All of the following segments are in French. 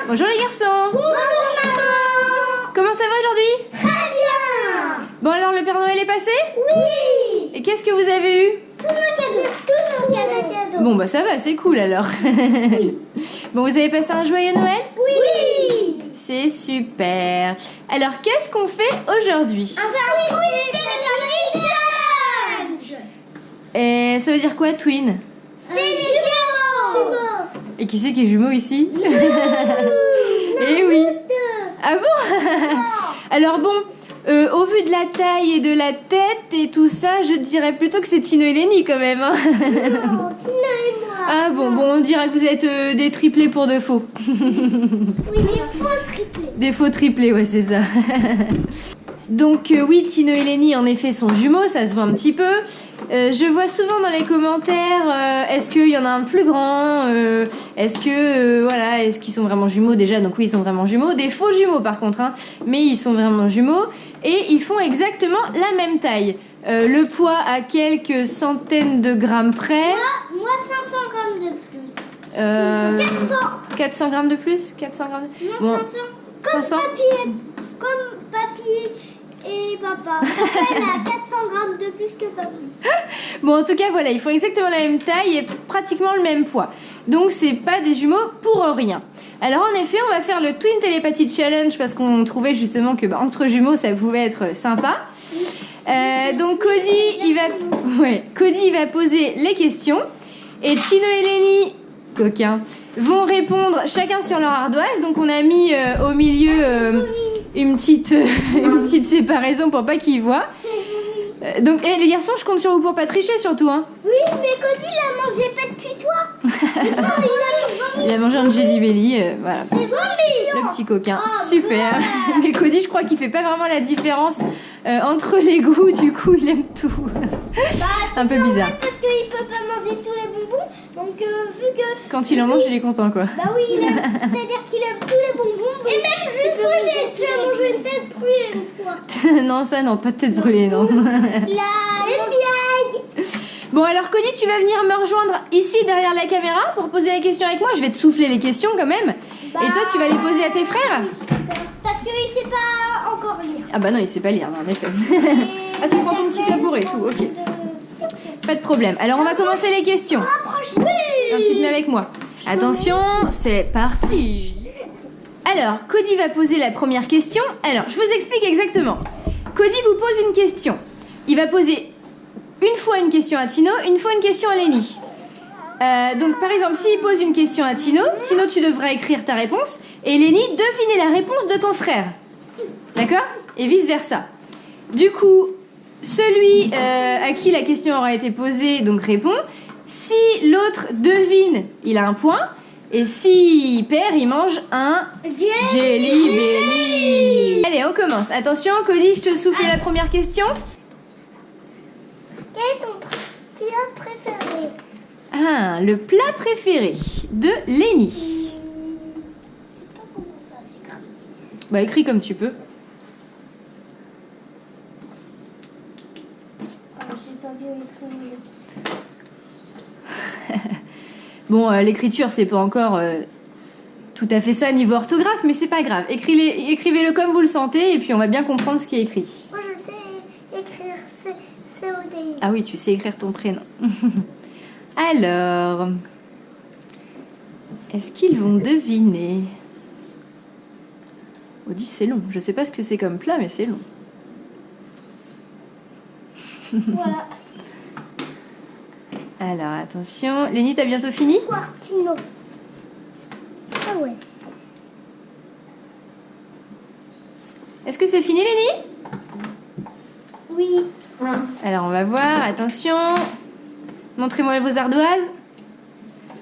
Bonjour les garçons. Bonjour maman. Comment ça va aujourd'hui? Très bien. Bon alors le Père Noël est passé? Oui. Et qu'est-ce que vous avez eu? Tous nos cadeaux. Bon bah ça va, c'est cool alors. Bon, vous avez passé un joyeux Noël? Oui. C'est super. Alors qu'est-ce qu'on fait aujourd'hui? On va tweeter le challenge. Et ça veut dire quoi, twin? C'est les jumeaux. Et qui c'est qui est jumeau ici? Eh oui. Ah bon? Alors bon, au vu de la taille et de la tête et tout ça, je dirais plutôt que c'est Tino et Lenny quand même. Hein. Non, Tina et moi. Ah bon, on dirait que vous êtes des triplés pour de faux. Oui, des faux triplés. Des faux triplés, ouais, c'est ça. Donc oui, Tino et Lenny en effet sont jumeaux, ça se voit un petit peu. Je vois souvent dans les commentaires, est-ce qu'il y en a un plus grand, est-ce que voilà, est-ce qu'ils sont vraiment jumeaux déjà? Donc oui, ils sont vraiment jumeaux, des faux jumeaux par contre, hein, mais ils sont vraiment jumeaux et ils font exactement la même taille. Le poids à quelques centaines de grammes près. Moi 500 grammes de plus. 400. 400 grammes de plus? 400 grammes de... Non, Bon, 500. Comme 500? papy et papa. Papa il a 400 grammes de plus que papy. Bon, en tout cas, voilà, ils font exactement la même taille et pratiquement le même poids. Donc, c'est pas des jumeaux pour rien. Alors, en effet, on va faire le Twin Telepathy Challenge parce qu'on trouvait justement que entre jumeaux, ça pouvait être sympa. Donc, Cody, il va poser les questions et Tino et Lenny, coquins, vont répondre chacun sur leur ardoise. Donc, on a mis au milieu une petite séparaison pour pas qu'ils voient. Donc, les garçons, je compte sur vous pour pas tricher surtout, hein. Oui, mais Cody il a mangé pas depuis toi. Non, Il a mangé un Jelly Belly, voilà. C'est vomi. Le petit coquin, super. Mais Cody, je crois qu'il fait pas vraiment la différence entre les goûts, du coup, il aime tout. Un peu bizarre. Parce qu'il peut pas manger tous les bonbons, donc vu que... Quand il en mange, il est content, quoi. Bah oui, c'est-à-dire qu'il aime tous les bonbons. Et même une fois, j'ai déjà mangé une tête brûlée une fois. Non, ça, non, pas de tête brûlée, non. La blague. Bon, alors, Cody, tu vas venir me rejoindre ici, derrière la caméra, pour poser les questions avec moi. Je vais te souffler les questions, quand même. Et toi, tu vas les poser à tes frères? Parce qu'il sait pas encore lire. Ah bah non, il sait pas lire, en effet. Ah, tu prends ton petit tabouret et tout, ok. Pas de problème. Alors, on va commencer les questions. Viens, tu te mets avec moi. Attention, c'est parti. Alors, Cody va poser la première question. Alors, je vous explique exactement. Cody vous pose une question. Il va poser une fois une question à Tino, une fois une question à Lenny. Donc, par exemple, s'il pose une question à Tino, Tino, tu devras écrire ta réponse. Et Lenny, deviner la réponse de ton frère. D'accord? Et vice-versa. Du coup, celui à qui la question aura été posée, donc répond. Si l'autre devine, il a un point. Et s'il perd, il mange un Jelly Belly. Allez, on commence. Attention, Cody, je te souffle la première question. Quel est ton plat préféré? Ah, le plat préféré de Lenny. C'est pas comment ça s'écrit. Bah, écris comme tu peux. J'ai pas bien écrit. Bon, l'écriture, c'est pas encore tout à fait ça niveau orthographe, mais c'est pas grave. Écrivez-le comme vous le sentez et puis on va bien comprendre ce qui est écrit. Moi je sais écrire C-O-D-I. Ah oui, tu sais écrire ton prénom. Alors, est-ce qu'ils vont deviner? On dit c'est long. Je sais pas ce que c'est comme plat, mais c'est long. Voilà. Alors, attention. Lenny, t'as bientôt fini? Quartino. Ah ouais. Est-ce que c'est fini, Lenny? Oui. Alors, on va voir. Attention. Montrez-moi vos ardoises.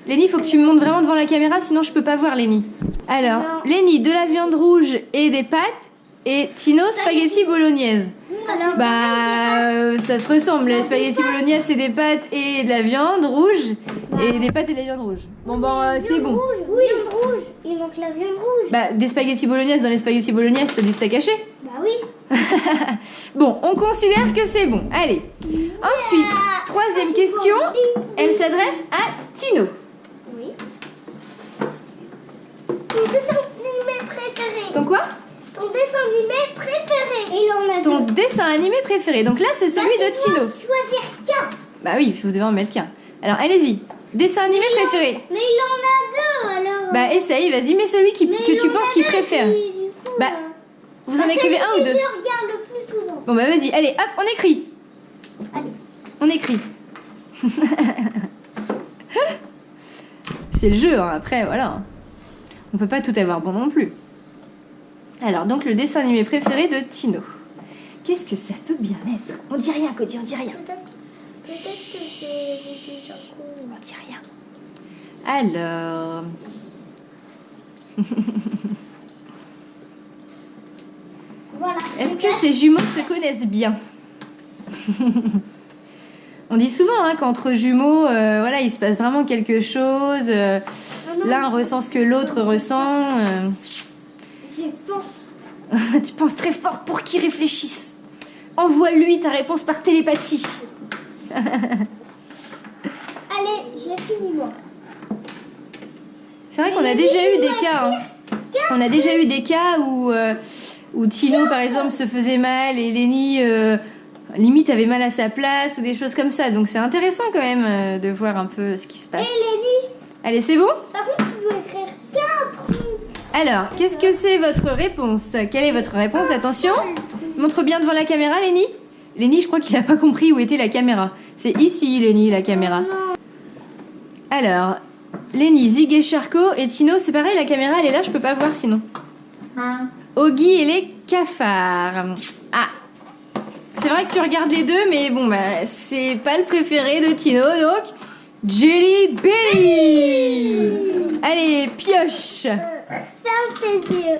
Lenny, il faut que tu me montres vraiment devant la caméra, sinon je peux pas voir Lenny. Alors, Non. Lenny, de la viande rouge et des pâtes. Et Tino, spaghetti bolognaise. Alors, Bah, ça se ressemble. Les spaghetti bolognaise, c'est des pâtes et de la viande rouge. Et des pâtes et de la viande rouge. Bon, ben, c'est bon. rouge, oui. Viande rouge. Il manque la viande rouge. Bah, des spaghetti bolognaise, dans les spaghetti bolognaise, t'as du steak haché. Bah oui. Bon, on considère que c'est bon. Allez. Ensuite, troisième question. Elle s'adresse à Tino. Oui. il en a ton deux. dessin animé préféré. Donc là, c'est celui de Tu dois Tino. choisir qu'un. Bah oui, vous devez en mettre qu'un. Alors, allez-y. Dessin animé préféré. Mais il en a deux alors. Bah essaye, vas-y, mets celui Mais que il tu en penses a qu'il deux, préfère. puis, du coup, Bah, vous en écrivez un ou deux? Je regarde le plus souvent. Bon bah vas-y, allez, hop, on écrit. Allez. On écrit. C'est le jeu, hein, après, voilà. On peut pas tout avoir bon non plus. Alors, donc le dessin animé préféré de Tino. Qu'est-ce que ça peut bien être? On dit rien, Cody, on dit rien. Peut-être que c'est les Charcot. On dit rien. Alors... Voilà. Est-ce que ces jumeaux se connaissent bien? On dit souvent hein, qu'entre jumeaux, voilà, il se passe vraiment quelque chose. L'un ressent ce que l'autre ressent. Je pense. Tu penses très fort pour qu'ils réfléchissent. Envoie-lui ta réponse par télépathie. Allez, j'ai fini moi. C'est vrai qu'on a déjà eu des cas. Hein. On a déjà eu des cas où Tino, par exemple, se faisait mal et Lenny, limite, avait mal à sa place ou des choses comme ça. Donc c'est intéressant quand même de voir un peu ce qui se passe. Lenny, Allez, c'est bon? par contre, tu dois écrire qu'un truc. Alors, qu'est-ce que c'est votre réponse? Quelle est votre réponse? Attention, montre bien devant la caméra, Lenny. Lenny, je crois qu'il n'a pas compris où était la caméra. C'est ici, Lenny, la caméra. Alors, Lenny, Zig et Charcot et Tino, c'est pareil, la caméra, elle est là, je peux pas voir sinon. Oggy et les cafards. Ah, c'est vrai que tu regardes les deux, mais bon, bah, c'est pas le préféré de Tino, donc Jelly Belly. Allez, pioche. Ferme tes yeux.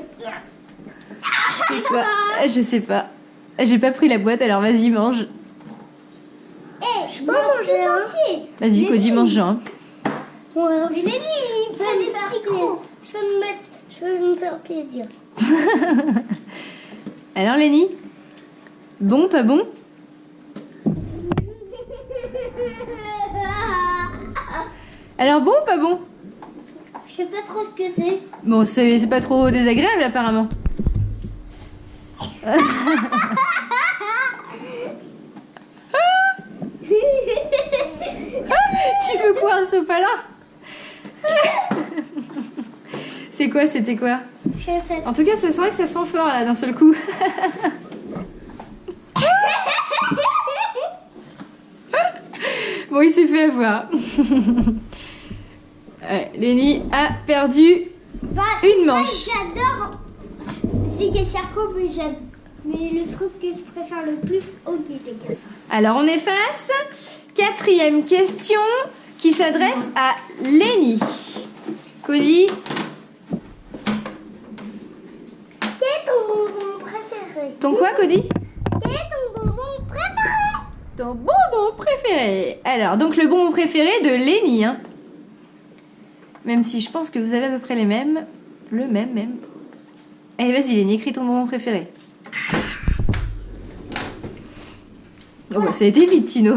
C'est quoi? Je sais pas. J'ai pas pris la boîte, alors vas-y, mange. Je peux manger un entier. Vas-y, Cody, mange un. Lenny, fais des petits crocs. Je vais me faire plaisir. Alors, Lenny? Bon, pas bon? Alors, bon ou pas bon? Je sais pas trop ce que c'est. Bon, c'est pas trop désagréable, apparemment. Tu veux quoi, un sopalin? C'est quoi? C'était quoi? Je sais. En tout cas, c'est vrai que ça sent fort, là, d'un seul coup. Bon, il s'est fait avoir. Ouais, Lenny a perdu une manche. J'adore Zig et Charcot, mais le truc que je préfère le plus, ok, les gars. Alors, on efface. 4e question qui s'adresse à Lenny. Cody, Quel est ton bonbon préféré? ton quoi, Cody? Quel est ton bonbon préféré? Ton bonbon préféré. Alors, donc le bonbon préféré de Lenny, hein. Même si je pense que vous avez à peu près les mêmes. Le même. Allez, vas-y, Lenny, écris ton bonbon préféré. Oh, bah, ça a été vite, Tino.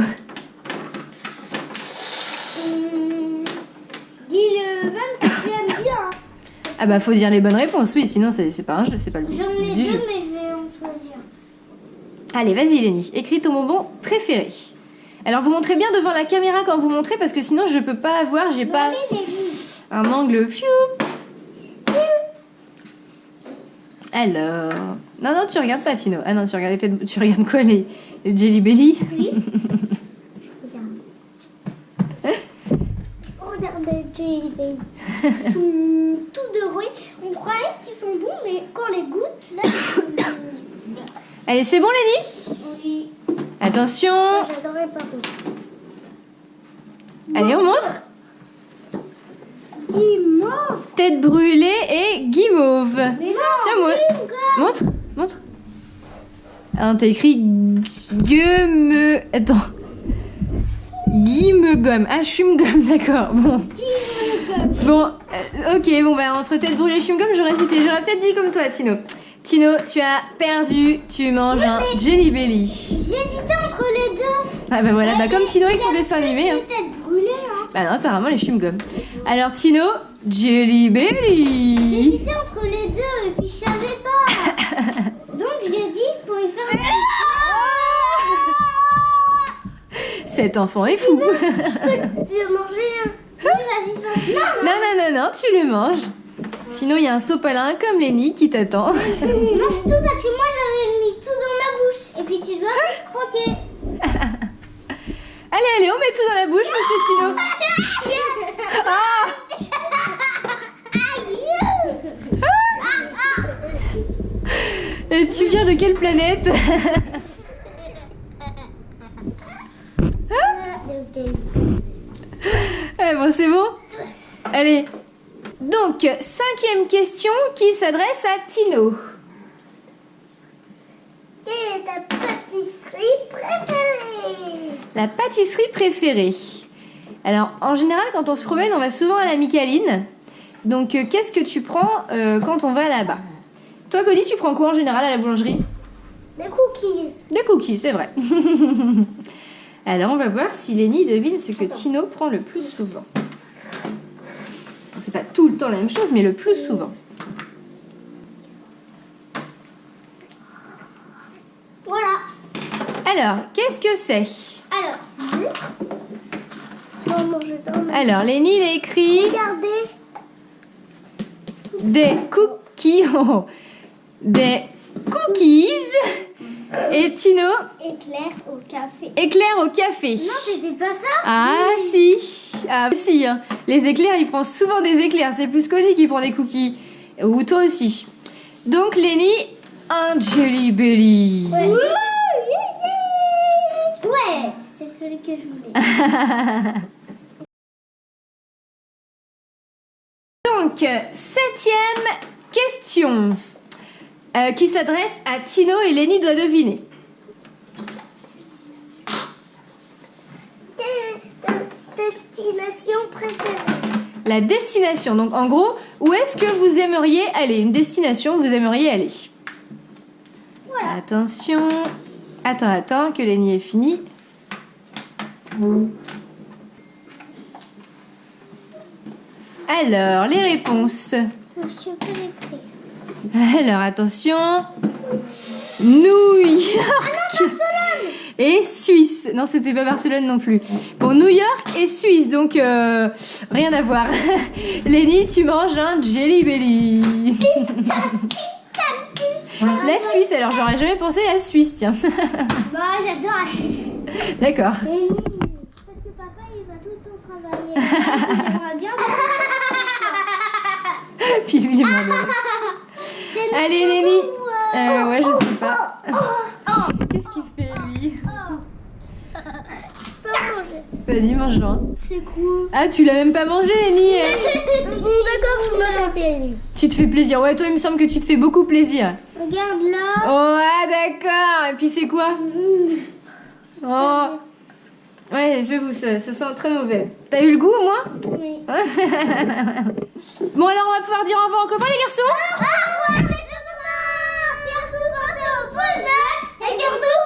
Dis-le même que tu aimes bien. Ah bah, faut dire les bonnes réponses, oui, sinon c'est pas un jeu, c'est pas le but J'en ai du deux, jeu. mais je vais en choisir. Allez, vas-y, Lenny, écris ton bonbon préféré. Alors, vous montrez bien devant la caméra quand vous montrez, parce que sinon, je peux pas voir, j'ai pas Allez, les goûts. un angle. Fiou. Alors... Non, tu regardes pas, Tino. Ah non, tu regardes quoi, les Jelly Belly? Oui. Regardez, Jelly Belly. Ils sont tout dorés. On croirait qu'ils sont bons, mais quand on les goûte, là, ils sont bons. Allez, c'est bon, Lenny? Oui. Attention. J'adorais pas contre. Allez, on montre. Guimauve. Tête brûlée et guimauve. Mais non. Tiens, moi. Montre. Ah, t'as écrit Attends. Guimegum. Ah, chewing-gum, d'accord. Bon. Bon, ok, bon, bah, entre tête brûlée et chewing-gum, j'aurais hésité. J'aurais peut-être dit comme toi, Tino. Tino, tu as perdu. Tu manges un Jelly Belly. J'hésitais entre les deux. Ah, bah voilà, bah, comme Tino avec son dessin animé. Hein. Tête brûlée, hein. Bah, non, apparemment, les chewing-gum. Alors, Tino, Jelly Belly. J'hésitais entre les deux et puis je savais pas. Donc Je dis pour lui faire un Cet enfant est fou. Tu veux manger un. Oui, vas-y, vas-y. Non, non, non, non, tu le manges. Sinon, il y a un sopalin comme Lenny qui t'attend. Mange tout parce que moi j'avais mis tout dans ma bouche. Et puis tu dois croquer. Allez, allez, on met tout dans la bouche, monsieur Tino. Ah! Et tu viens de quelle planète? Eh bon, c'est bon? Allez. Donc, 5e question qui s'adresse à Tino. Quelle est ta pâtisserie préférée? La pâtisserie préférée. Alors, en général, quand on se promène, on va souvent à la Micaline. Donc, qu'est-ce que tu prends quand on va là-bas? Toi, Cody, tu prends quoi en général à la boulangerie? Des cookies. Des cookies, c'est vrai. Alors, on va voir si Lenny devine ce que Tino prend le plus souvent. C'est pas tout le temps la même chose, mais le plus souvent. Voilà. Alors, qu'est-ce que c'est? Alors, on mange dans Alors, Lenny, il a écrit Regardez. des cookies. Oh, des cookies. Et Tino, Éclair au café. éclair au café. Non, c'était pas ça. Ah si, ah si, hein. Les éclairs, il prend souvent des éclairs. C'est plus Cody qui prend des cookies. Ou toi aussi. Donc Lenny, un Jelly Belly. Ouais. Ouais, c'est celui que je voulais. Donc, 7e question qui s'adresse à Tino et Lenny doit deviner. Quelle est ta destination préférée? La destination. Donc en gros, où est-ce que vous aimeriez aller? Une destination où vous aimeriez aller. Voilà. Attention. Attends, que Lenny ait fini. Alors, les réponses. Je peux l'écrire. Alors, attention. New York et Suisse. Non, c'était pas Barcelone non plus. Bon, New York et Suisse, donc rien à voir. Lenny, tu manges un Jelly Belly. La Suisse, alors j'aurais jamais pensé à la Suisse, tiens. Bah, j'adore. D'accord. Parce que papa, il va tout le temps travailler. J'aimerais bien. Puis lui, il est mort de rire. Allez, Lenny. Ouais, je sais pas. Qu'est-ce qu'il fait, lui? Je peux manger. Vas-y, mange-le. C'est cool. Ah, tu l'as même pas mangé, Lenny. D'accord, je me fais plaisir. Tu te fais plaisir. Ouais, toi, il me semble que tu te fais beaucoup plaisir. Regarde là. Oh, ah, d'accord. Et puis, c'est quoi? Oh. Ouais, j'avoue, ça sent très mauvais. T'as eu le goût, au moins? Oui. Bon, alors, on va pouvoir dire au revoir aux copains, les garçons? Au revoir, les copains. Surtout, pensez au pouce bleu. Et surtout,